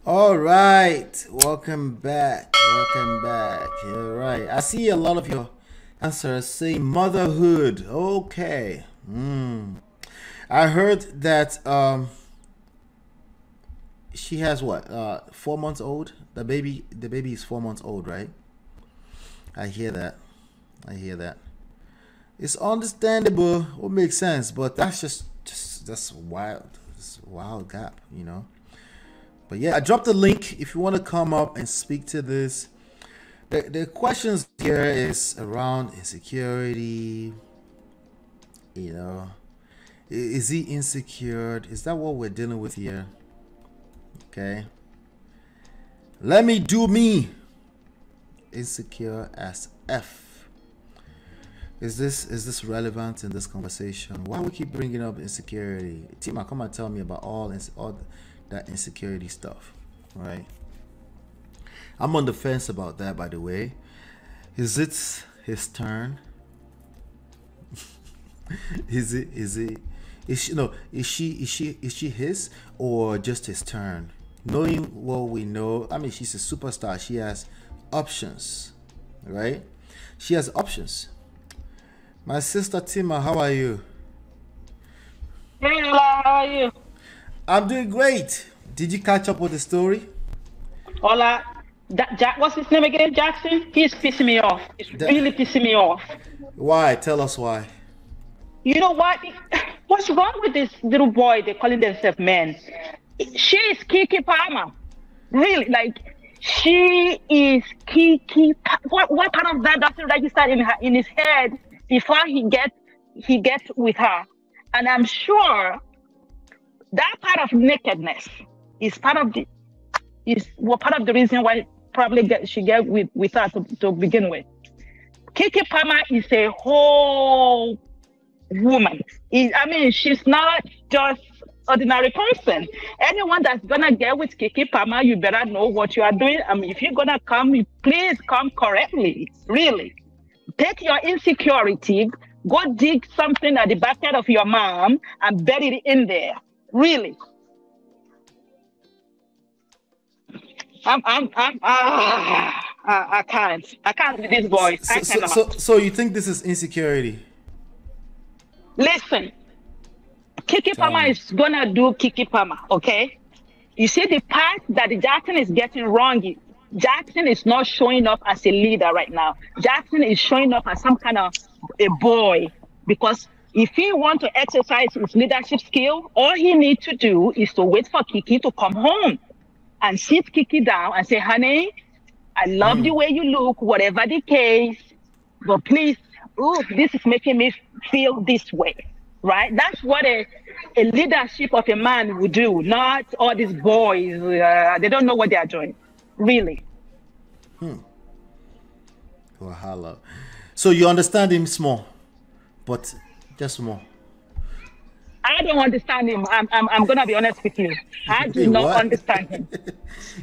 All right, welcome back. Welcome back. All right, I see a lot of your answers say motherhood. Okay. I heard that she has what? 4 months old. The baby is 4 months old, right? I hear that. I hear that. It's understandable. What makes sense, but that's just that's wild. It's a wild gap, you know. But yeah, I dropped the link if you want to come up and speak to this. The questions here is around insecurity. You know, is he insecure? Is that what we're dealing with here? Okay. Let me do me. Insecure as F. Is this relevant in this conversation? Why we keep bringing up insecurity? Tima, come and tell me about all that insecurity stuff, right? I'm on the fence about that, by the way. Is it his turn? Is she his or just his turn? Knowing what we know, I mean, she's a superstar. She has options, right? She has options. My sister Tima, how are you? Hey, Lola, how are you? I'm doing great. Did you catch up with the story? Hola. Jack, what's his name again? Jackson? He's pissing me off. It's really pissing me off. Why? Tell us why. You know what? What's wrong with this little boy? They're calling themselves men. She is KEKE Palmer. Really, like, she is KEKE. What part of that doesn't register in his head before he gets with her? And I'm sure that part of nakedness is part of the reason why probably she get with her to begin with. KEKE Palmer is a whole woman. She's not just ordinary person. Anyone that's gonna get with KEKE Palmer, you better know what you are doing. I mean, if you're gonna come, please come correctly. Really, take your insecurity, go dig something at the backyard of your mom and bury it in there. Really. I can't with this voice. I cannot. So you think this is insecurity? Listen, KEKE Palmer is gonna do KEKE Palmer, okay? You see the part that Jackson is getting wrong. Jackson is not showing up as a leader right now. Jackson is showing up as some kind of a boy, because if he wants to exercise his leadership skill, all he needs to do is to wait for KEKE to come home and sit KEKE down and say, honey, I love the way you look, whatever the case, but please, this is making me feel this way, right? That's what a leadership of a man would do, not all these boys. They don't know what they are doing, really. Wahala. So you understand him small, but just small. I don't understand him. I'm gonna be honest with you. I do not understand him.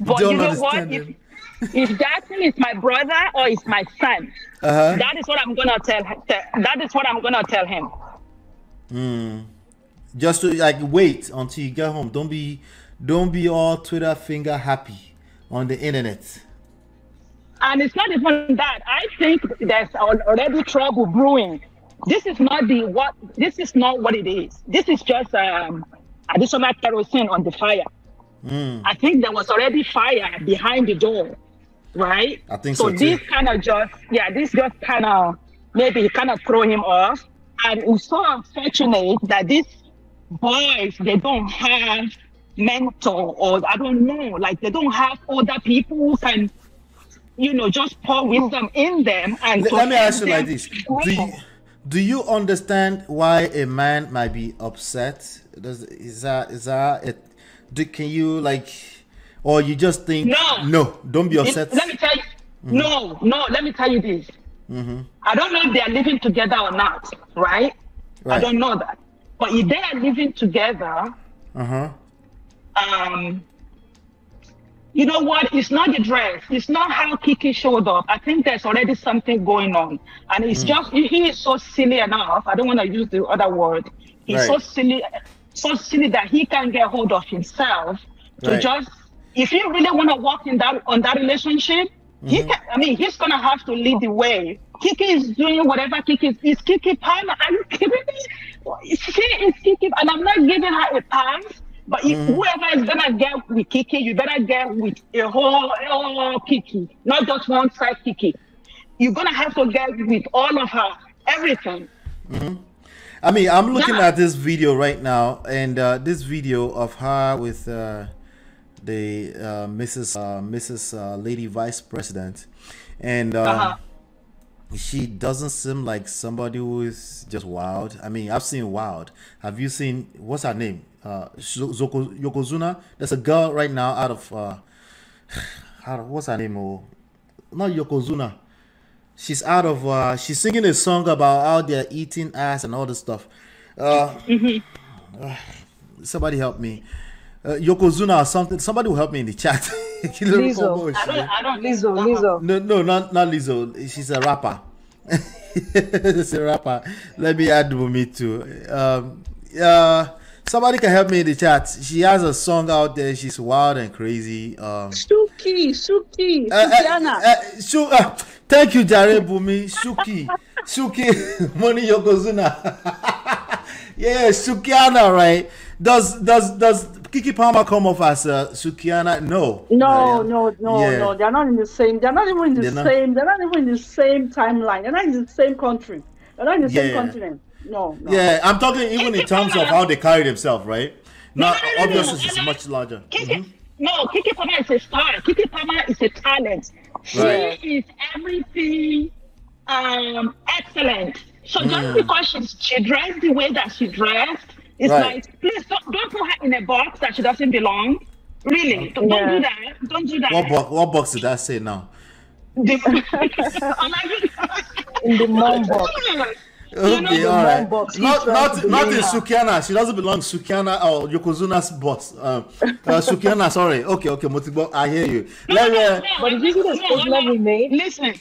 But you know what? If Jackson is my brother or is my son, that is what I'm gonna tell him. That is what I'm gonna tell him. Just to wait until you get home. Don't be all Twitter finger happy on the internet. And it's not even that. I think there's already trouble brewing. This is not what it is. This is just additional kerosene on the fire. I think there was already fire behind the door, right? I think so too. This just kind of maybe kind of throw him off. And it's so unfortunate that these boys, they don't have mentor, or I don't know, like they don't have other people who can, just pour wisdom in them. And let me ask you like this. Do you understand why a man might be can you or you just think no, don't be upset? Let me tell you, no, let me tell you this. I don't know if they are living together or not, right? I don't know that. But if they are living together, you know what? It's not the dress. It's not how KEKE showed up. I think there's already something going on. And it's just, he is so silly enough. I don't want to use the other word. He's so silly that he can get hold of himself to just if you really want to work in that relationship, he can, I mean, he's gonna have to lead the way. KEKE is doing whatever KEKE is KEKE Palmer. Are you kidding me? She is KEKE, and I'm not giving her a pass. But if whoever is gonna get with KEKE, you better get with a whole KEKE, not just one side KEKE. You're gonna have to get with all of her, everything. I mean, I'm looking at this video right now, and this video of her with the Mrs. Lady Vice President, and she doesn't seem like somebody who is just wild. I mean, I've seen wild. Have you seen, what's her name? Yokozuna. There's a girl right now out of what's her name? Oh, not Yokozuna. She's out of she's singing a song about how they're eating ass and all this stuff. Somebody help me. Yokozuna or something. Somebody will help me in the chat. Lizzo. I don't Lizzo. No, not Lizzo. She's a rapper. She's a rapper. Let me add me too. Somebody can help me in the chat. She has a song out there. She's wild and crazy. Sukiana. Thank you, Jare Bumi. Shuki, Money Yokozuna. Yeah, Sukiana, right? Does KEKE Palmer come off as Sukiana? No. No. They're not in the same. They're not even in the same. They're not even in the same timeline. They're not in the same country. They're not in the same continent. No. Yeah, I'm talking even in terms of how they carry themselves, right? Not obviously it's much larger. No, KEKE Palmer is a star. KEKE Palmer is a talent. She is everything excellent. So just because she dressed the way that she dressed, it's like, please don't put her in a box that she doesn't belong. Really, don't do that. Don't do that. What box did I say now? In the mom box. Okay, all right. Not in Sukiana. She doesn't belong to Sukiana or Yokozuna's boss. Sukiana, sorry. Okay, Motibo, I hear you. But did you see the statement we made? Listen.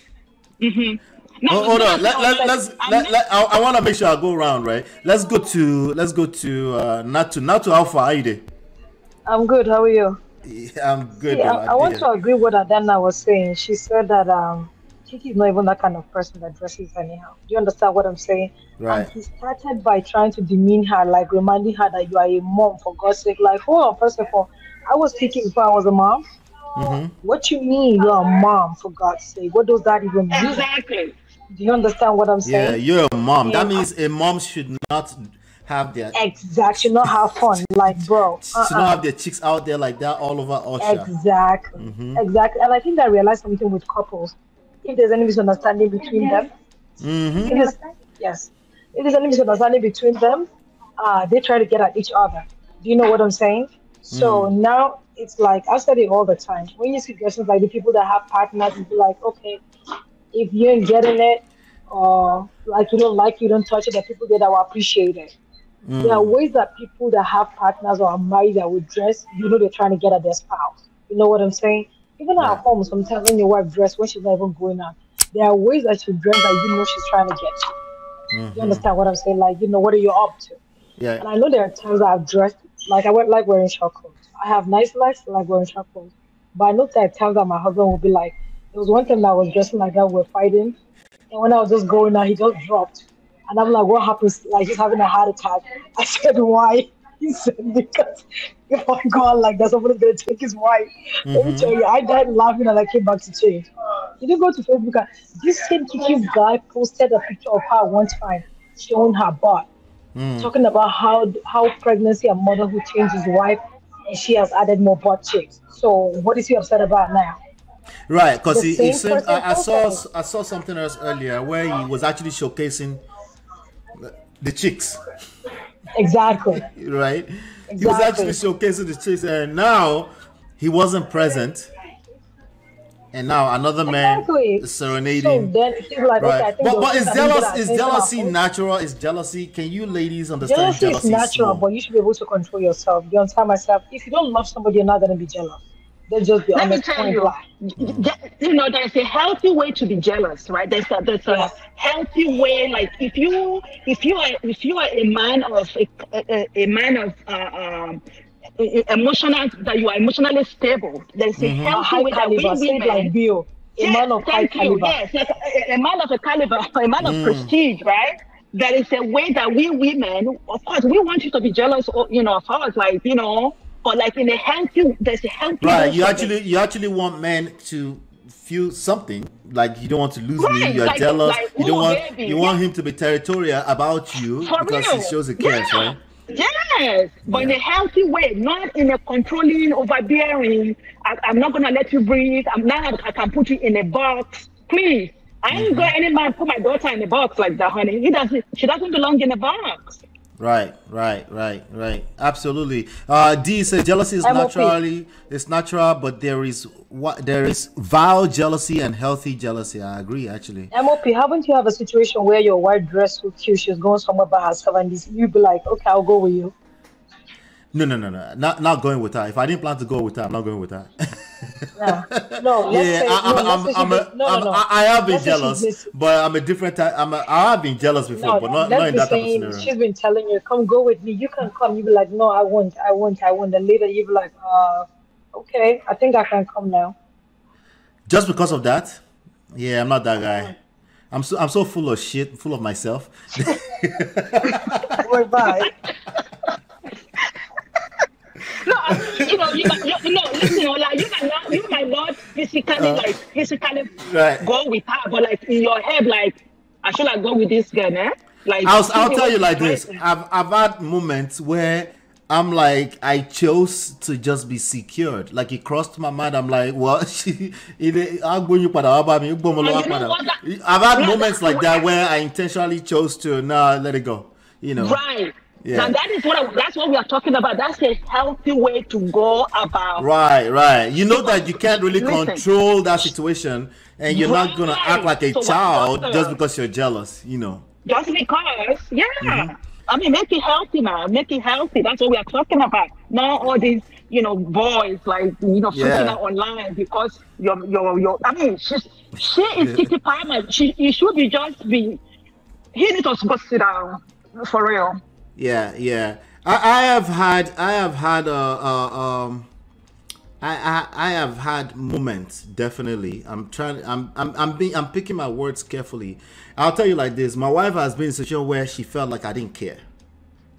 Hold on. I want to make sure I go around, right? Let's go to Natu. Natu, how far are you there? I'm good. How are you? I'm good. I want to agree with what Adana was saying. She said that KEKE is not even that kind of person that dresses anyhow. Do you understand what I'm saying? Right. And he started by trying to demean her, like reminding her that you are a mom, for God's sake. Like, hold on, first of all, I was KEKE before I was a mom. What you mean you're a mom, for God's sake? What does that even mean? Exactly. Do you understand what I'm saying? Yeah, you're a mom. That means a mom should not have their should not have fun, like, bro. Should not have their chicks out there like that all over Usher. Exactly. And I think I realized something with couples. If there's any misunderstanding between them, if there's any misunderstanding between them, they try to get at each other. Do you know what I'm saying? So now it's like, I said it all the time. When you see questions like the people that have partners, you be like, okay, if you ain't getting it, or like you don't touch it, there are people there that will appreciate it. There are ways that people that have partners or are married that would dress, they're trying to get at their spouse. You know what I'm saying? Even at home, sometimes when your wife dresses when she's not even going out, there are ways that she dress that she's trying to get to. You understand what I'm saying? Like, what are you up to? Yeah. And I know there are times I've dressed, like I like wearing short clothes. I have nice legs, I like wearing short clothes. But I know there are times that my husband will be like, there was one time that I was dressing like that, we were fighting. And when I was just going out, he just dropped. And I'm like, what happens? Like, he's having a heart attack. I said, why? He said, because if I go out like that, somebody's going to take his wife. Let me tell you, I died laughing and I came back to change. You didn't go to Facebook. This same KEKE guy posted a picture of her one time, showing her butt, talking about how pregnancy and motherhood changed his wife, and she has added more butt chicks. So what is he upset about now? Right, because he said, I saw something else earlier where he was actually showcasing the chicks. Exactly. Right? Exactly. He was actually showcasing the chicks, and now he wasn't present. And now another man is serenading. So then he's like, right. Okay, but is jealousy natural? Is jealousy? Can you ladies understand jealousy? Jealousy is natural, but you should be able to control yourself. You understand myself? If you don't love somebody, you're not going to be jealous. Let's just be honest. Let me tell you, there's a healthy way to be jealous, right? There's a healthy way. Like if you are a man of emotional, that you are emotionally stable. There's a healthy way that we women, like Bill, a man of high caliber. Yes, like a man of a caliber, a man of prestige, right? There is a way that we women, of course, we want you to be jealous, of, of us, like, but like in a healthy, there's a healthy. Right, you actually want men to feel something, like you don't want to lose me, you're like, jealous, like, you don't want baby. You want him to be territorial about you because he shows he cares, right? Yes, but in a healthy way, not in a controlling, overbearing. I'm not gonna let you breathe. I can put you in a box, please. I ain't got any man put my daughter in a box like that, honey. She doesn't belong in a box. Right. Absolutely. D says jealousy is natural, but there is vile jealousy and healthy jealousy. I agree, actually. MOP, haven't you have a situation where your wife dressed with you, she's going somewhere by herself, and you'd be like, okay, I'll go with you? No. Not going with her. If I didn't plan to go with her, I'm not going with her. No. I have been jealous, but I'm a different type. I have been jealous before, but not in that type of scenario. She's been telling you, come go with me. You can come. You be like, no, I won't. And later you be like, okay, I think I can come now. Just because of that? Yeah, I'm not that guy. I'm so full of shit, full of myself. Bye. No, listen, like you might not physically go with her, but like in your head, like I should like go with this girl, eh? Like I'll tell you like this. I've had moments where I'm like, I chose to just be secured. Like it crossed my mind. I'm like, what? I've had moments like that where I intentionally chose to let it go. Right. Yeah. Now that's what we are talking about. That's a healthy way to go about. Right. You know that you can't really control that situation, and you're not gonna act like a child just because you're jealous. Just because, yeah. I mean, make it healthy, man. Make it healthy. That's what we are talking about. Not all these, boys like freaking out online because you're. I mean, she is KEKE Palmer. He should be He needs to go sit down for real. Yeah. I have had moments, definitely. I'm picking my words carefully. I'll tell you like this. My wife has been in a situation where she felt like I didn't care,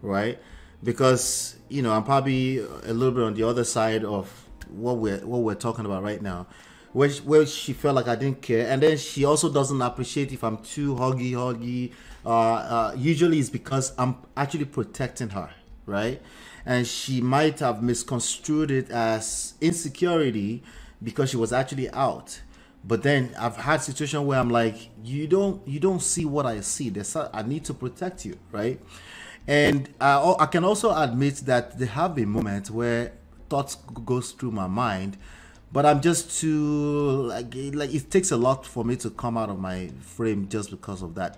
right? Because I'm probably a little bit on the other side of what we're talking about right now, where she felt like I didn't care, and then she also doesn't appreciate if I'm too huggy. Usually it's because I'm actually protecting her, right? And she might have misconstrued it as insecurity because she was actually out. But then I've had situations where I'm like, you don't see what I see. I need to protect you, right? And I can also admit that there have been moments where thoughts goes through my mind, but I'm just too like it takes a lot for me to come out of my frame just because of that.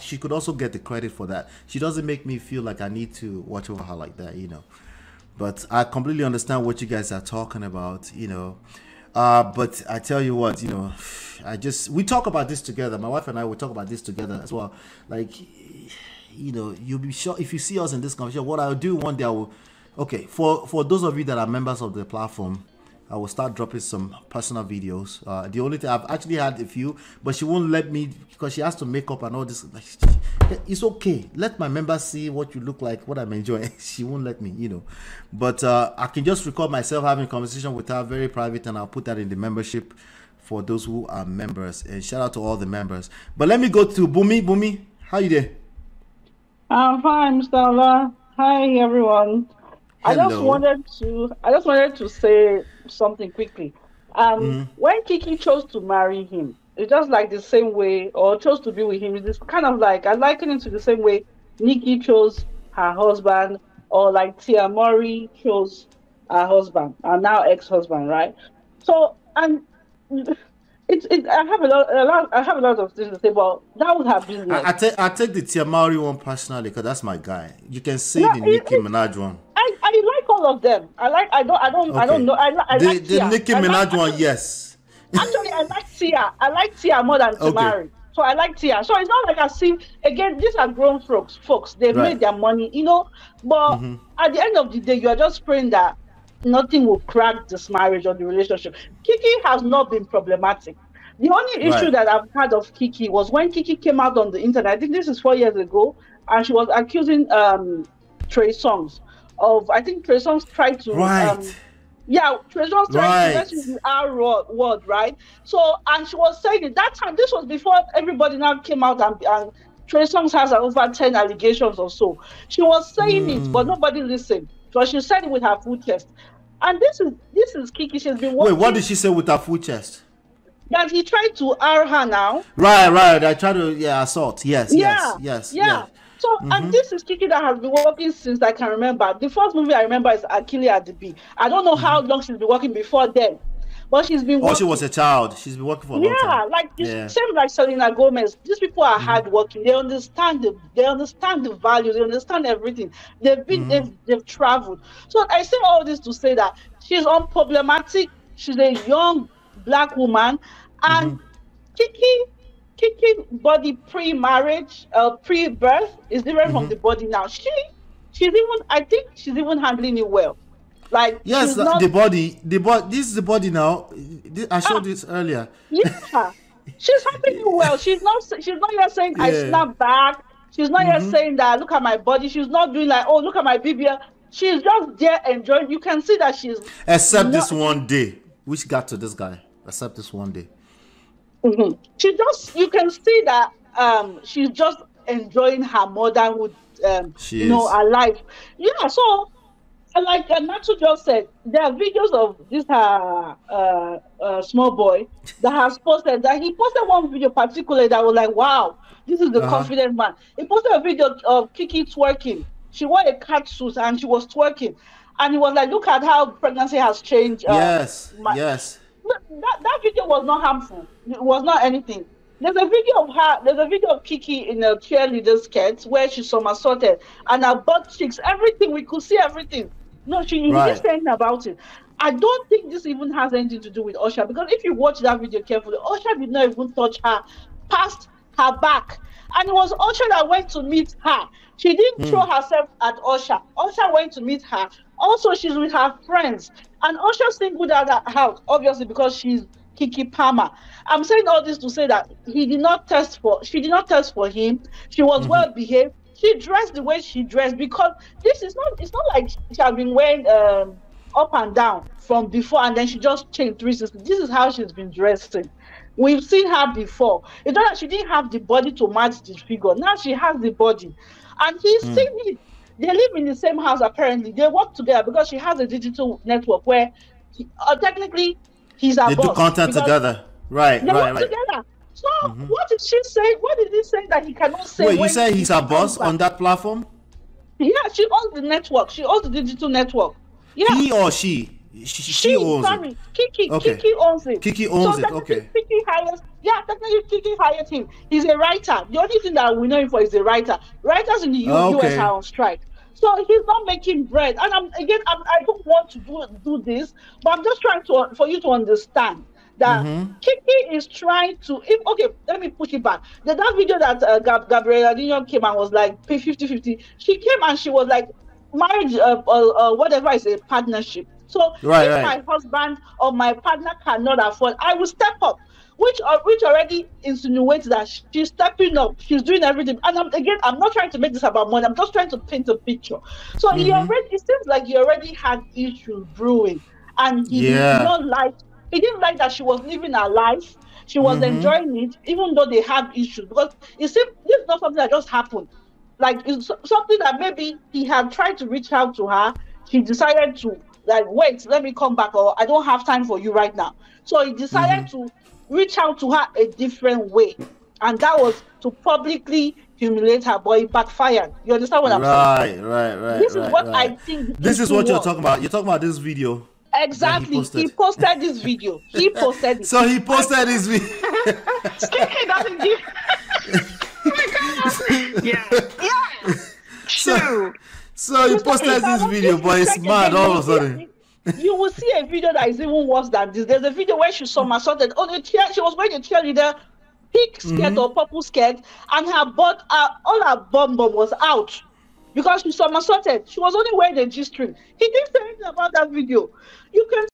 She could also get the credit for that. She doesn't make me feel like I need to watch over her like that, But I completely understand what you guys are talking about, But I tell you what, we talk about this together. My wife and I will talk about this together as well. Like, you'll be sure if you see us in this conversation. What I'll do one day, for those of you that are members of the platform, I will start dropping some personal videos. The only thing, I've actually had a few, but she won't let me because she has to make up and all this. Like, it's okay. Let my members see what you look like, what I'm enjoying. She won't let me, But I can just record myself having a conversation with her, very private, and I'll put that in the membership for those who are members. And shout out to all the members. But let me go to Bumi. Bumi, how you doing? I'm fine, Mr. Allah. Hi, everyone. Hello. I just wanted to say something quickly. When KEKE chose to marry him, it's just like the same way, or chose to be with him. It's kind of like, I liken it to the same way Nikki chose her husband, or like Tia Mori chose her husband, and now ex-husband, right? So, and I have a lot of things to say, but that would have been. I take the Tia Mori one personally because that's my guy. You can say the Nicki Minaj one. I like all of them. I don't know. I like the Nicki Minaj one, yes. Actually, I like Tia more than Tamari. So I like Tia. So it's not like I see again. These are grown folks. They've made their money, you know. But at the end of the day, you are just praying that nothing will crack this marriage or the relationship. Keke has not been problematic. The only issue that I've had of Keke was when Keke came out on the internet. I think this is 4 years ago, and she was accusing Trey Songz of. I think Trey Songz tried to. Trey Songz tried to message with our word, right? So, and she was saying it that time. This was before everybody now came out and Trey Songz has over 10 allegations or so. She was saying it, but nobody listened. So she said it with her full chest. And this is Keke. She's been working. Wait, what did she say with her full chest? That he tried to R her now. Right. I tried to assault. Yes. So and this is Keke that has been working since I can remember. The first movie I remember is Achille at the Bee. I don't know how long she's been working before then, but she's been. She was a child. She's been working for a long time. Same like Selena Gomez. These people are hardworking. They understand the values. They understand everything. They've been they've traveled. So I say all this to say that she's unproblematic. She's a young Black woman, and Keke body pre-marriage, pre-birth is different from the body now. I think she's even handling it well. Like the body. This is the body now. I showed this earlier. Yeah, she's handling it well. She's not yet saying I snap back. She's not yet saying that look at my body. She's not doing like look at my BBL. She's just there enjoying. You can see that she's this one day. Which got to this guy? Except this one day. You can see that she's just enjoying her motherhood, her life. Yeah, so like Natsu just said, there are videos of this small boy that has posted that he posted one video particularly that was like, wow, this is the confident man. He posted a video of Keke twerking. She wore a cat suit and she was twerking. And he was like, look at how pregnancy has changed. Yes. That video was not harmful. It was not anything. There's a video of her. There's a video of Keke in a cheerleader skirt where she somersaulted and her butt cheeks, everything. We could see everything. No, she didn't say anything about it. I don't think this even has anything to do with Usher, because if you watch that video carefully, Usher did not even touch her past her back. And it was Usher that went to meet her. She didn't throw herself at Usher. Usher went to meet her. Also, she's with her friends. And Usher singled her out, obviously, because she's Keke Palmer. I'm saying all this to say that she did not test for him. She was well behaved. She dressed the way she dressed, because it's not like she has been wearing up and down from before and then she just changed 360. This is how she's been dressing. We've seen her before. It's not that she didn't have the body to match the figure. Now she has the body. And he's seen it. They live in the same house, apparently. They work together because she has a digital network where technically he's a boss. They do content together. Right. They work together. So what did she say? What did he say that he cannot say? Wait, you say he's a boss on that platform? Yeah, she owns the network. She owns the digital network. Yeah. He or she? She owns it. Keke. Okay. Keke owns it. Keke owns it. Okay. Technically Keke hired him. He's a writer. The only thing that we know him for is a writer. Writers in the US are on strike. So he's not making bread. And I don't want to do this, but I'm just trying for you to understand that Keke is trying to. Let me push it back. That video that Gabriela Dinion came and was like 50-50. She came and she was like, marriage, whatever is a partnership. So if my husband or my partner cannot afford, I will step up. Which already insinuates that she's stepping up, she's doing everything. And I'm not trying to make this about money. I'm just trying to paint a picture. So it seems like he already had issues brewing, and he didn't like that she was living her life. She was enjoying it, even though they had issues. Because it seems this is not something that just happened. Like it's something that maybe he had tried to reach out to her. She decided to wait, let me come back, or I don't have time for you right now. So he decided to reach out to her a different way, and that was to publicly humiliate her, but it backfired. You understand what I'm saying? Right. This is what I think. This is what you're talking about. You're talking about this video. Exactly. He posted this video. He posted it. So he posted this video. Keke doesn't give. Oh my God. Yeah. So he posted this video, but it's mad all of a sudden. You will see a video that is even worse than this. There's a video where she somersaulted on a chair. She was wearing a cheerleader pink skirt or purple skirt, and her butt, all her bum was out because she somersaulted. She was only wearing a G-string. He didn't say anything about that video. You can